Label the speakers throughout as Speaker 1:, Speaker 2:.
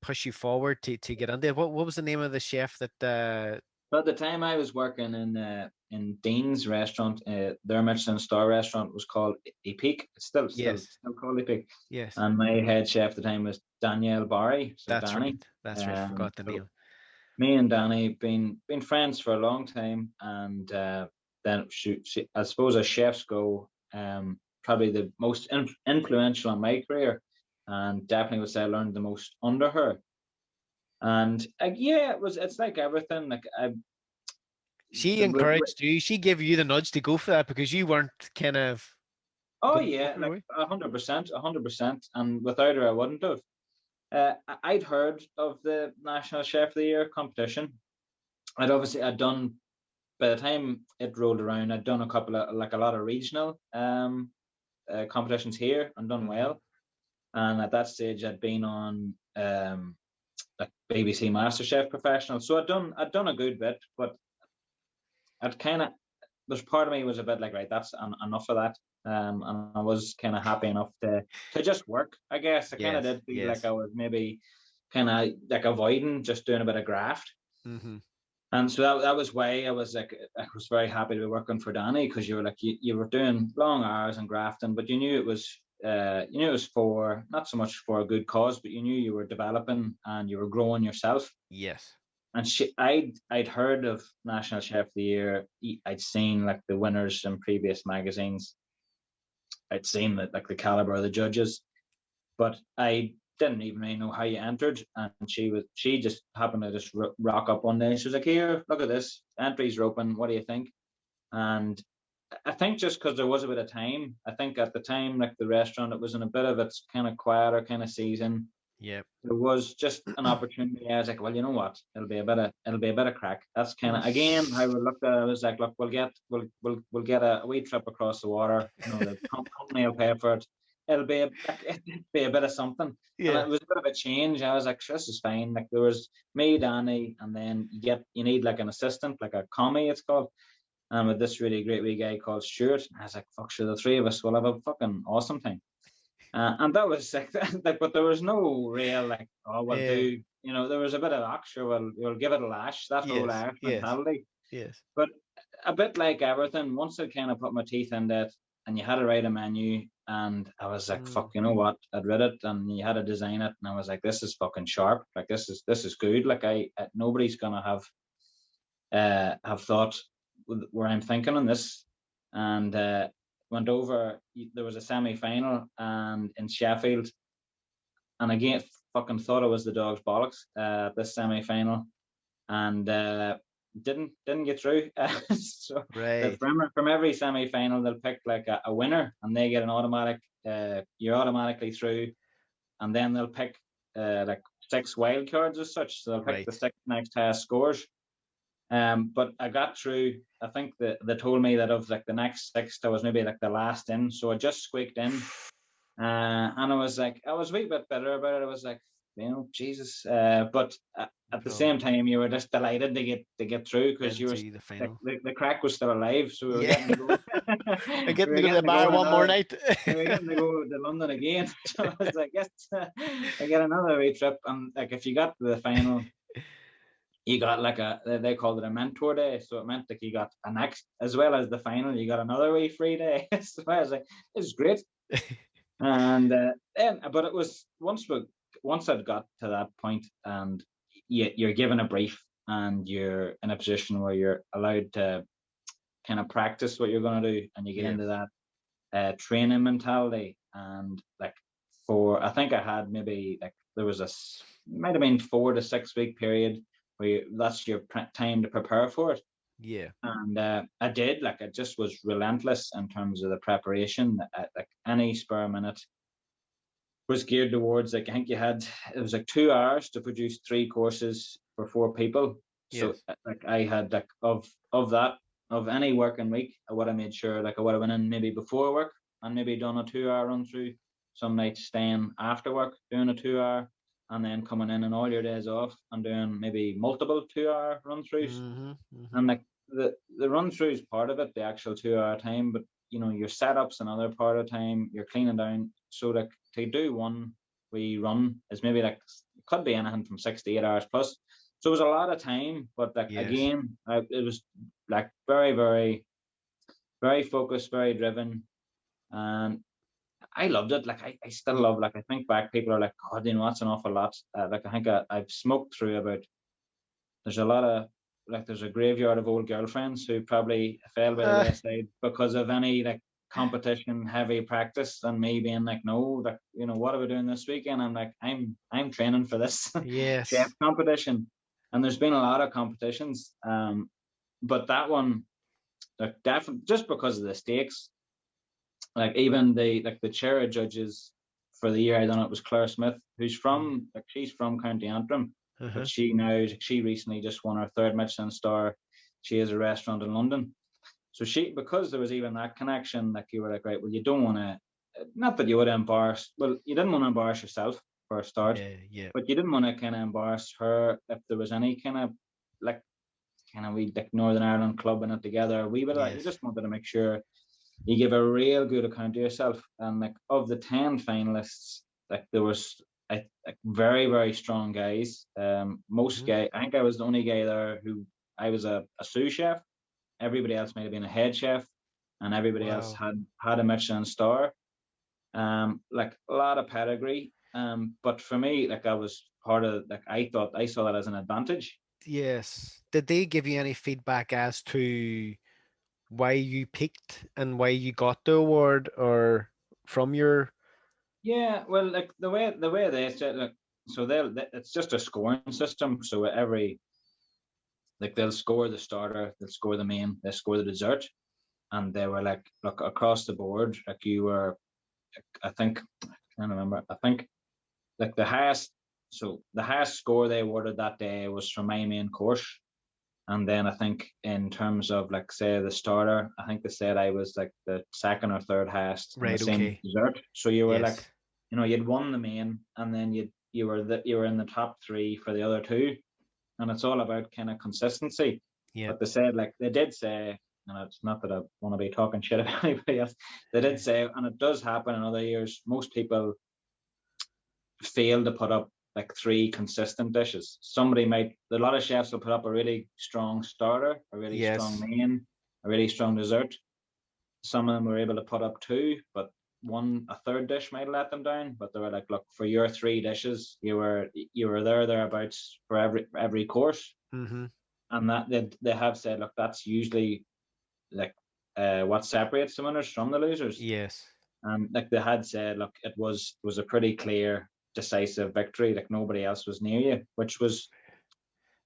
Speaker 1: push you forward to get into it? What was the name of the chef that
Speaker 2: But at the time I was working in Dean's restaurant, their Michelin star restaurant was called Epic. It's
Speaker 1: yes,
Speaker 2: still called Epic.
Speaker 1: yes,
Speaker 2: And my head chef at the time was Danielle Barry, so
Speaker 1: that's
Speaker 2: Danny.
Speaker 1: right. That's right. Forgot the
Speaker 2: So
Speaker 1: name.
Speaker 2: me and Danny been friends for a long time, and then I suppose as chefs go, probably the most influential on my career, and definitely would say I learned the most under her. And yeah, it's like everything. Like I,
Speaker 1: She encouraged you. She gave you the nudge to go for that because you weren't kind of
Speaker 2: oh
Speaker 1: going to go
Speaker 2: yeah,
Speaker 1: for it,
Speaker 2: like
Speaker 1: were you?
Speaker 2: 100%, 100%. And without her, I wouldn't have. I'd heard of the National Chef of the Year competition. I'd done by the time it rolled around, I'd done a couple of like a lot of regional competitions here and done
Speaker 1: Mm-hmm.
Speaker 2: well. And at that stage, I'd been on like BBC MasterChef Professional, so I'd done a good bit, but I'd kind of there's part of me was a bit like, right, that's enough of that. And I was kind of happy enough to just work. I guess I kind of
Speaker 1: Yes,
Speaker 2: did feel like
Speaker 1: yes.
Speaker 2: I was maybe kind of like avoiding just doing a bit of graft.
Speaker 1: Mm-hmm.
Speaker 2: And so that was why I was like, I was very happy to be working for Danny, because you were like, you were doing long hours and grafting, but you knew it was for not so much for a good cause, but you knew you were developing and you were growing yourself.
Speaker 1: Yes.
Speaker 2: And I'd heard of National Chef of the Year. I'd seen like the winners in previous magazines. I'd seen that like the caliber of the judges, but I didn't even really know how you entered. And she just happened to just rock up one day. And she was like, "Here, look at this. Entries are open. What do you think?" And I think just because there was a bit of time, I think at the time, like the restaurant, it was in a bit of its kind of quieter kind of season.
Speaker 1: Yep.
Speaker 2: There was just an opportunity. I was like, well, you know what? It'll be a bit of crack. That's kind of again how we looked at it. I was like, look, we'll get a wee trip across the water. You know, the company will pay for it. It'll be a bit of something. And
Speaker 1: Yeah.
Speaker 2: it was a bit of a change. I was like, sure, this is fine. Like there was me, Danny, and then you need like an assistant, like a commie, it's called. And with this really great wee guy called Stuart. I was like, fuck, sure, the three of us will have a fucking awesome time. And that was like, like, but there was no real like, oh, we'll
Speaker 1: Yeah.
Speaker 2: do, there was a bit of action. We'll give it a lash, that whole
Speaker 1: Yes.
Speaker 2: Irish
Speaker 1: Yes.
Speaker 2: mentality.
Speaker 1: Yes.
Speaker 2: But a bit like everything, once I kind of put my teeth into it, and you had to write a menu, and I was like, fuck,
Speaker 1: Mm.
Speaker 2: you know what? I'd read it, and you had to design it, and I was like, this is fucking sharp. Like this is good. Like nobody's gonna have thought where I'm thinking on this, and went over. There was a semi final and in Sheffield, and again, fucking thought it was the dog's bollocks. This semi final, and didn't get through. So that
Speaker 1: Right.
Speaker 2: from every semi final, they'll pick like a winner, and they get an automatic. You're automatically through, and then they'll pick like six wild cards as such. So they'll pick the
Speaker 1: Right.
Speaker 2: six next highest scores. But I got through. I think that they told me that of like the next six, I was maybe like the last in. So I just squeaked in, and I was like, I was a wee bit better about it. I was like, Jesus. But at the
Speaker 1: Go
Speaker 2: same time, you were just delighted to get through because you were
Speaker 1: into the
Speaker 2: like
Speaker 1: final.
Speaker 2: the crack was still alive. So we were
Speaker 1: Yeah.
Speaker 2: getting to go.
Speaker 1: I
Speaker 2: We
Speaker 1: getting
Speaker 2: were
Speaker 1: to go to the
Speaker 2: getting to go
Speaker 1: bar
Speaker 2: on
Speaker 1: one more
Speaker 2: another.
Speaker 1: night.
Speaker 2: We were getting to go to London again. So I was like, yes, I get another wee trip. And like, if you got to the final, you got like they called it a mentor day, so it meant like you got a next as well as the final, you got another wee free day. So I was like, this is great. And then, but it was once I'd got to that point, and you're given a brief, and you're in a position where you're allowed to kind of practice what you're going to do, and you get
Speaker 1: Yeah.
Speaker 2: into that training mentality, and like I think I had maybe like there was might have been 4 to 6 week period where that's your time to prepare for it.
Speaker 1: Yeah.
Speaker 2: And I did, like, it just was relentless in terms of the preparation. Like any spare minute was geared towards, like, I think it was like 2 hours to produce 3 courses for 4 people. So
Speaker 1: Yes.
Speaker 2: like I had like of that of any working week, I would have made sure like I would have been in maybe before work and maybe done a 2 hour run through. Some nights staying after work doing a 2 hour, and then coming in on all your days off and doing maybe multiple 2 hour run throughs.
Speaker 1: Mm-hmm. Mm-hmm.
Speaker 2: And like the run through is part of it, the actual 2 hour time, but your setups another part of the time, you're cleaning down. So like to do one we run is maybe like could be anything from 6 to 8 hours plus. So it was a lot of time, but like
Speaker 1: Yes.
Speaker 2: again, it was like very, very, very focused, very driven, and I loved it. Like I still
Speaker 1: Y-
Speaker 2: love. Like I think back, people are like, "God, that's an awful lot." Like I think I've smoked through about. There's a lot of like there's a graveyard of old girlfriends who probably fell by the
Speaker 1: Uh,
Speaker 2: wayside because of any like competition heavy practice, and me being like, no, like what are we doing this weekend? I'm like, I'm training for this chef
Speaker 1: yes.
Speaker 2: competition, and there's been a lot of competitions, but that one, like definitely just because of the stakes, like even the chair of judges for the year I done it was Claire Smith, who's
Speaker 1: Yeah.
Speaker 2: from like she's from County Antrim, but
Speaker 1: Uh-huh.
Speaker 2: she recently just won her third Michelin star. She has a restaurant in London, so because there was even that connection, like you were like, right, well, you don't want to, not that you would embarrass, well, you didn't want to embarrass yourself for a start,
Speaker 1: Yeah. Yeah.
Speaker 2: but you didn't want to kind of embarrass her if there was any kind of like we like Northern Ireland club in it together. We would you
Speaker 1: Yes.
Speaker 2: just wanted to make sure you give a real good account of yourself. And like of the 10 finalists, like there was like very, very strong guys. Most
Speaker 1: Hmm.
Speaker 2: guy, I think I was the only guy there who I was a sous chef. Everybody else might have been a head chef, and everybody else
Speaker 1: Wow.
Speaker 2: had a Michelin star. Like a lot of pedigree. But for me, like I was part of like I saw that as an advantage.
Speaker 1: Yes. Did they give you any feedback as to why you picked and why you got the award or from your
Speaker 2: Yeah, well, like the way they said, like, so it's just a scoring system. So they'll score the starter, they'll score the main, they score the dessert, and they were like, look across the board, like you were, I think, I can't remember, I think like the highest score they awarded that day was from my main course, and then I think in terms of like say the starter, I think they said I was like the second or third highest, and the
Speaker 1: right,
Speaker 2: same with
Speaker 1: okay.
Speaker 2: dessert. So you were like,
Speaker 1: Yes.
Speaker 2: you'd won the main, and then you were in the top three for the other two, and it's all about kind of consistency.
Speaker 1: Yeah.
Speaker 2: But they said like they did say, and it's not that I want to be talking shit about anybody else. They did
Speaker 1: Yeah.
Speaker 2: say, and it does happen in other years. Most people fail to put up like three consistent dishes. A lot of chefs will put up a really strong starter, a really strong
Speaker 1: Yes.
Speaker 2: main, a really strong dessert. Some of them were able to put up two, but a third dish might let them down. But they were like, look, for your three dishes, you were thereabouts for every course,
Speaker 1: Mm-hmm.
Speaker 2: and that they have said, look, that's usually like what separates the winners from the losers.
Speaker 1: Yes.
Speaker 2: And like they had said, look, it was a pretty clear, decisive victory. Like nobody else was near you, which was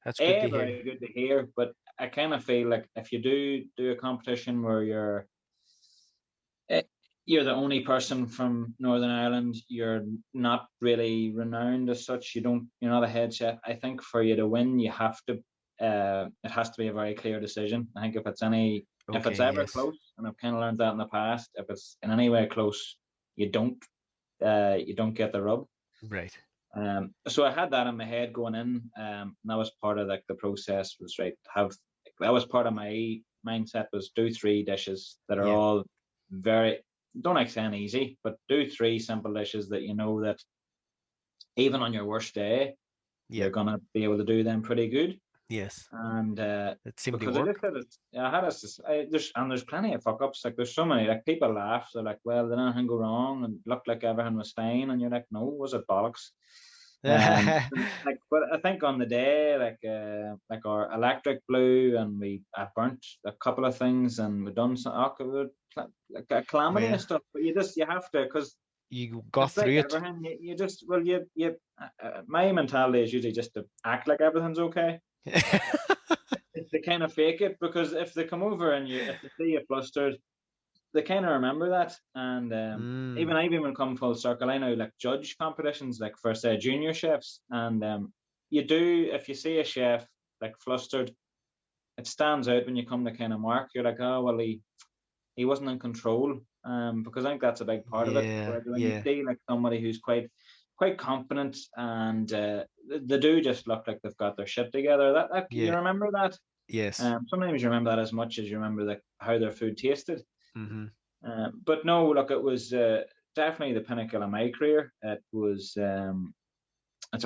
Speaker 1: That's good to hear.
Speaker 2: very good to hear. But I kind of feel like if you do a competition where eh, you're the only person from Northern Ireland, you're not really renowned as such. You're not a head chef. I think for you to win, you have to. It has to be a very clear decision. I think if it's
Speaker 1: Okay,
Speaker 2: ever
Speaker 1: yes.
Speaker 2: close, and I've kind of learned that in the past, if it's in any way close, you don't you don't get the rub.
Speaker 1: Right.
Speaker 2: So I had that in my head going in, and that was part of like the process. Was right have that was part of my mindset was do three dishes that are
Speaker 1: Yeah.
Speaker 2: all very don't like saying easy, but do three simple dishes that you know that even on your worst day
Speaker 1: Yeah.
Speaker 2: you're gonna be able to do them pretty good.
Speaker 1: Yes.
Speaker 2: And
Speaker 1: It seemed to
Speaker 2: because I just
Speaker 1: work.
Speaker 2: had it, I had this. There's plenty of fuck ups. Like there's so many. Like people laugh. They're like, "Well, did anything go wrong?" And looked like everything was fine. And you're like, "No, was it bollocks?" Like, but I think on the day, like our electric blew, and I burnt a couple of things, and we done some like a calamity and
Speaker 1: Well,
Speaker 2: stuff. But you have to because
Speaker 1: you got
Speaker 2: it's like
Speaker 1: through it.
Speaker 2: everything. You just well you my mentality is usually just to act like everything's okay. It's to kind of fake it because if they come over and if they see you flustered, they kind of remember that. And
Speaker 1: Mm,
Speaker 2: even I've even come full circle. I know like judge competitions, like for say junior chefs, and you do if you see a chef like flustered, it stands out when you come to kind of mark. You're like, oh well, he wasn't in control. Because I think that's a big part of it.
Speaker 1: yeah,
Speaker 2: Where when you
Speaker 1: yeah,
Speaker 2: see like somebody who's quite confident and they do just look like they've got their shit together. That you
Speaker 1: yeah,
Speaker 2: remember that.
Speaker 1: yes.
Speaker 2: Sometimes you remember that as much as you remember how their food tasted.
Speaker 1: Mm-hmm.
Speaker 2: But no, look, it was definitely the pinnacle of my career. It was it's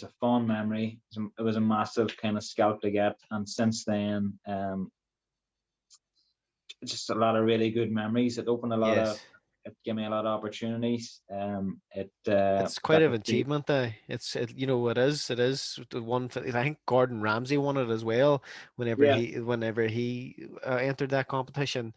Speaker 2: a fond memory. It was a massive kind of scalp to get, and since then, just a lot of really good memories.
Speaker 1: Yes.
Speaker 2: It gave me a lot of opportunities. It
Speaker 1: It's quite
Speaker 2: got
Speaker 1: an
Speaker 2: to see.
Speaker 1: achievement. It is the one. I think Gordon Ramsay won it as well.
Speaker 2: Yeah,
Speaker 1: Whenever he entered that competition.